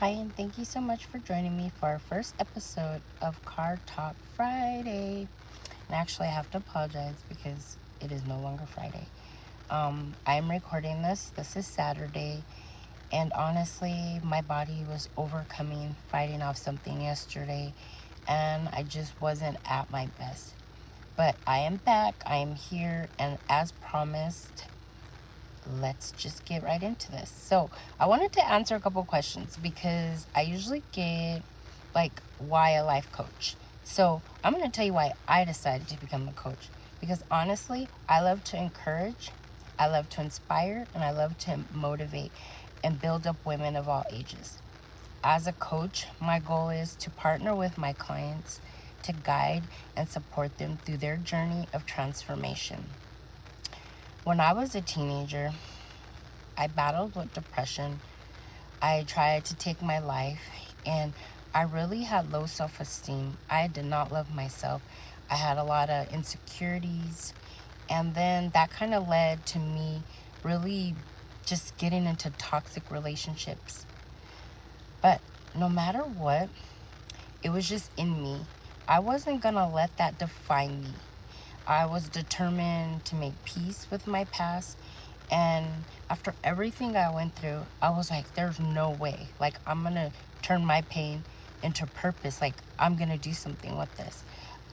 Hi, and thank you so much for joining me for our first episode of Car Talk Friday. And actually, I have to apologize because it is no longer Friday. I am recording this. This is Saturday. And honestly, my body was overcoming, fighting off something yesterday. And I just wasn't at my best. But I am back. I am here. And as promised, let's just get right into this. So I wanted to answer a couple questions because I usually get why a life coach. So I'm going to tell you why I decided to become a coach, because honestly, I love to encourage, I love to inspire, and I love to motivate and build up women of all ages. As a coach, my goal is to partner with my clients to guide and support them through their journey of transformation. When I was a teenager, I battled with depression. I tried to take my life, and I really had low self-esteem. I did not love myself. I had a lot of insecurities, and then that kind of led to me really just getting into toxic relationships. But no matter what, it was just in me. I wasn't gonna let that define me. I was determined to make peace with my past. And after everything I went through, I was like, there's no way. I'm going to turn my pain into purpose. I'm going to do something with this.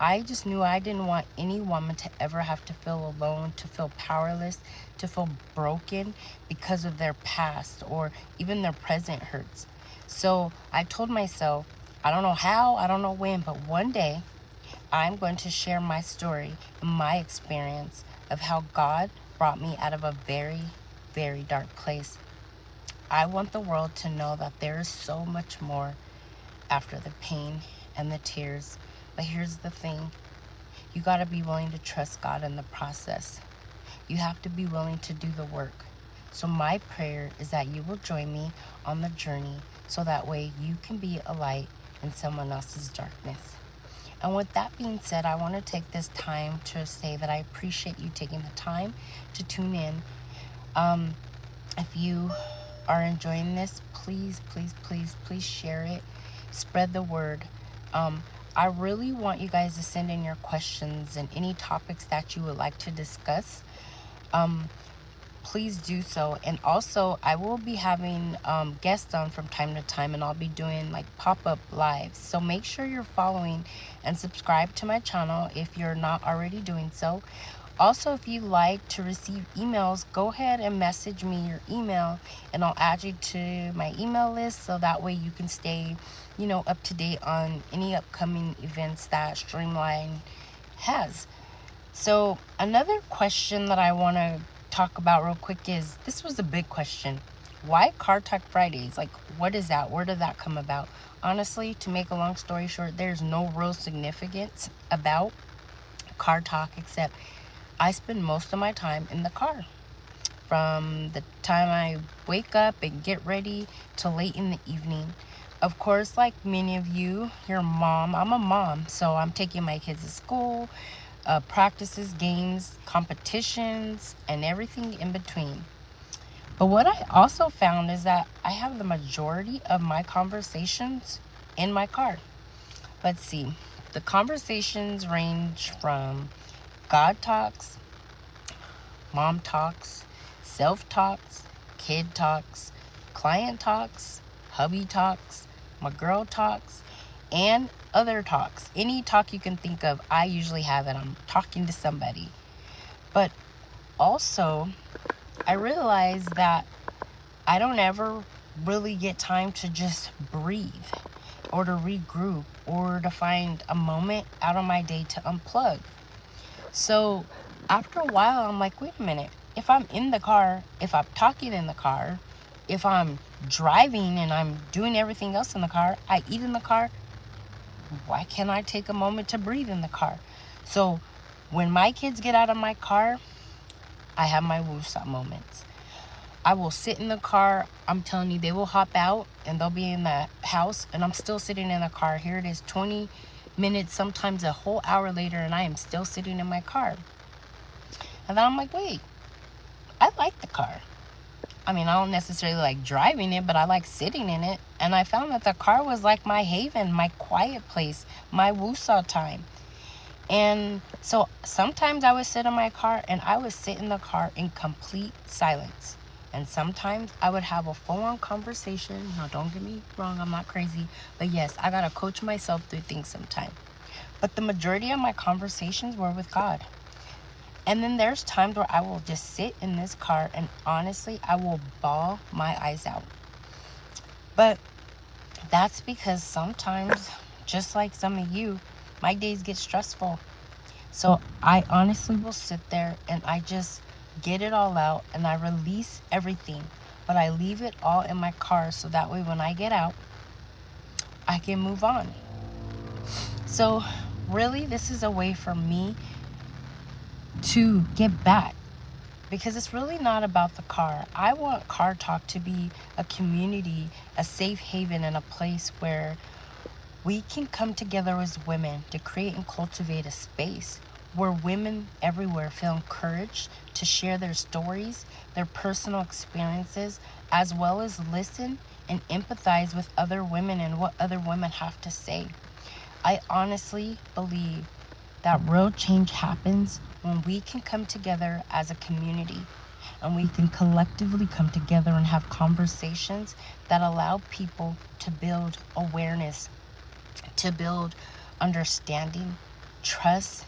I just knew I didn't want any woman to ever have to feel alone, to feel powerless, to feel broken because of their past or even their present hurts. So I told myself, I don't know how, I don't know when, but one day I'm going to share my story and my experience of how God brought me out of a very, very dark place. I want the world to know that there is so much more after the pain and the tears. But here's the thing. You got to be willing to trust God in the process. You have to be willing to do the work. So my prayer is that you will join me on the journey so that way you can be a light in someone else's darkness. And with that being said, I want to take this time to say that I appreciate you taking the time to tune in. If you are enjoying this, please, please, please, please share it. Spread the word. I really want you guys to send in your questions and any topics that you would like to discuss. Please do so. And also, I will be having guests on from time to time, and I'll be doing pop-up lives. So make sure you're following and subscribe to my channel if you're not already doing so. Also, if you like to receive emails, go ahead and message me your email, and I'll add you to my email list so that way you can stay, up to date on any upcoming events that Streamline has. So another question that I want to talk about real quick is, this was a big question. Why Car Talk Fridays? What is that? Where did that come about? Honestly, to make a long story short, there's no real significance about car talk except I spend most of my time in the car. From the time I wake up and get ready to late in the evening. Of course, like many of you, you're a mom. I'm a mom, so I'm taking my kids to school, practices, games, competitions, and everything in between. But what I also found is that I have the majority of my conversations in my car. Let's see. The conversations range from God talks, mom talks, self talks, kid talks, client talks, hubby talks, my girl talks, and other talks. Any talk you can think of, I usually have it. I'm talking to somebody. But also, I realize that I don't ever really get time to just breathe or to regroup or to find a moment out of my day to unplug. So after a while, I'm like, wait a minute. If I'm in the car, if I'm talking in the car, if I'm driving and I'm doing everything else in the car, I eat in the car, why can't I take a moment to breathe in the car? So when my kids get out of my car, I have my woosah moments. I will sit in the car. I'm telling you, they will hop out and they'll be in the house and I'm still sitting in the car. Here it is, 20 minutes, sometimes a whole hour later, and I am still sitting in my car. And then I'm like, wait, I like the car. I mean, I don't necessarily like driving it, but I like sitting in it. And I found that the car was like my haven, my quiet place, my woosah time. And so sometimes I would sit in my car and I would sit in the car in complete silence. And sometimes I would have a full-on conversation. Now, don't get me wrong, I'm not crazy. But yes, I got to coach myself through things sometimes. But the majority of my conversations were with God. And then there's times where I will just sit in this car and honestly, I will bawl my eyes out. But that's because sometimes, just like some of you, my days get stressful. So I honestly will sit there and I just get it all out and I release everything. But I leave it all in my car so that way when I get out, I can move on. So really, this is a way for me to get back, because it's really not about the car. I want Car Talk to be a community, a safe haven, and a place where we can come together as women to create and cultivate a space where women everywhere feel encouraged to share their stories, their personal experiences, as well as listen and empathize with other women and what other women have to say. I honestly believe that real change happens when we can come together as a community and we can collectively come together and have conversations that allow people to build awareness, to build understanding, trust,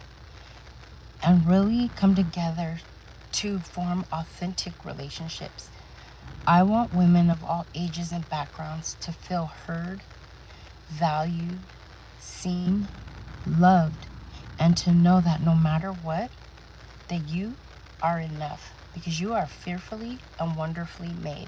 and really come together to form authentic relationships. I want women of all ages and backgrounds to feel heard, valued, seen, loved, and to know that no matter what, that you are enough because you are fearfully and wonderfully made.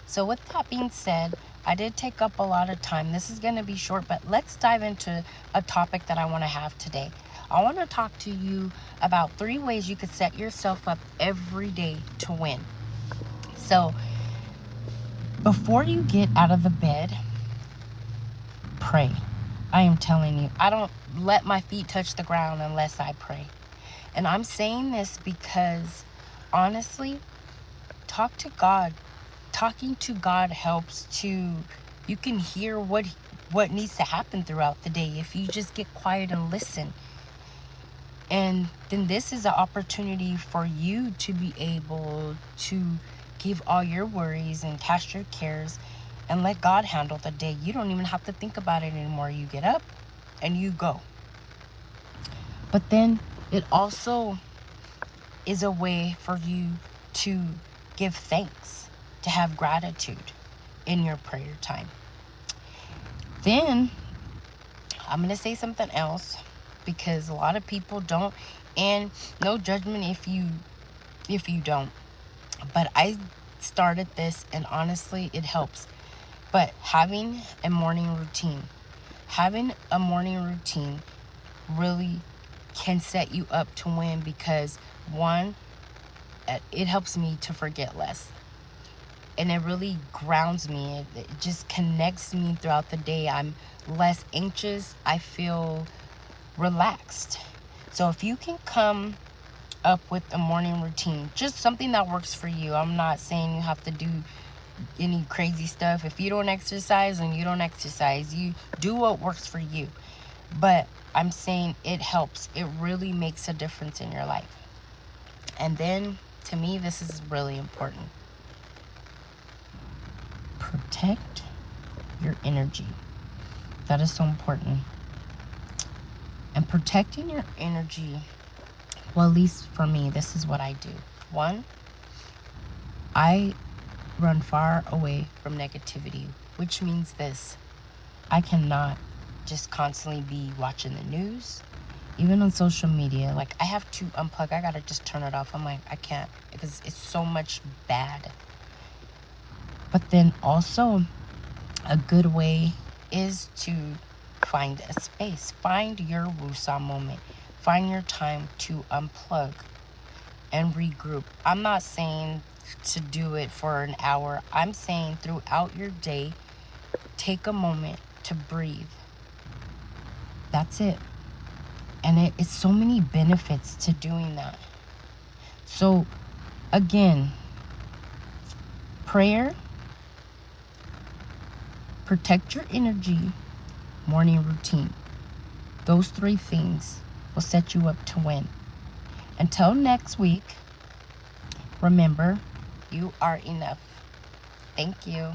So with that being said, I did take up a lot of time. This is going to be short, but let's dive into a topic that I want to have today. I want to talk to you about 3 ways you could set yourself up every day to win. So before you get out of the bed, pray. I am telling you, I don't let my feet touch the ground unless I pray. And I'm saying this because honestly, talk to God. Talking to God helps you can hear what needs to happen throughout the day if you just get quiet and listen. And then this is an opportunity for you to be able to give all your worries and cast your cares and let God handle the day. You don't even have to think about it anymore. You get up and you go. But then it also is a way for you to give thanks, to have gratitude in your prayer time. Then I'm going to say something else because a lot of people don't, and no judgment if you don't. But I started this and honestly it helps. But having a morning routine really can set you up to win because one, it helps me to forget less. And it really grounds me. It just connects me throughout the day. I'm less anxious. I feel relaxed. So if you can come up with a morning routine, just something that works for you. I'm not saying you have to do any crazy stuff. If you don't exercise, then you don't exercise. You do what works for you. But I'm saying it helps. It really makes a difference in your life. And then, to me, this is really important. Protect your energy. That is so important. And protecting your energy, well, at least for me, this is what I do. One, I run far away from negativity, which means this. I cannot just constantly be watching the news, even on social media. Like, I have to unplug. I gotta just turn it off. I'm like, I can't because it's so much bad. But then also, a good way is to find a space. Find your woosah moment. Find your time to unplug and regroup. I'm not saying to do it for an hour. I'm saying throughout your day, take a moment to breathe. That's it. And it's so many benefits to doing that. So, again, prayer, protect your energy, morning routine. Those 3 things will set you up to win. Until next week, remember, you are enough. Thank you.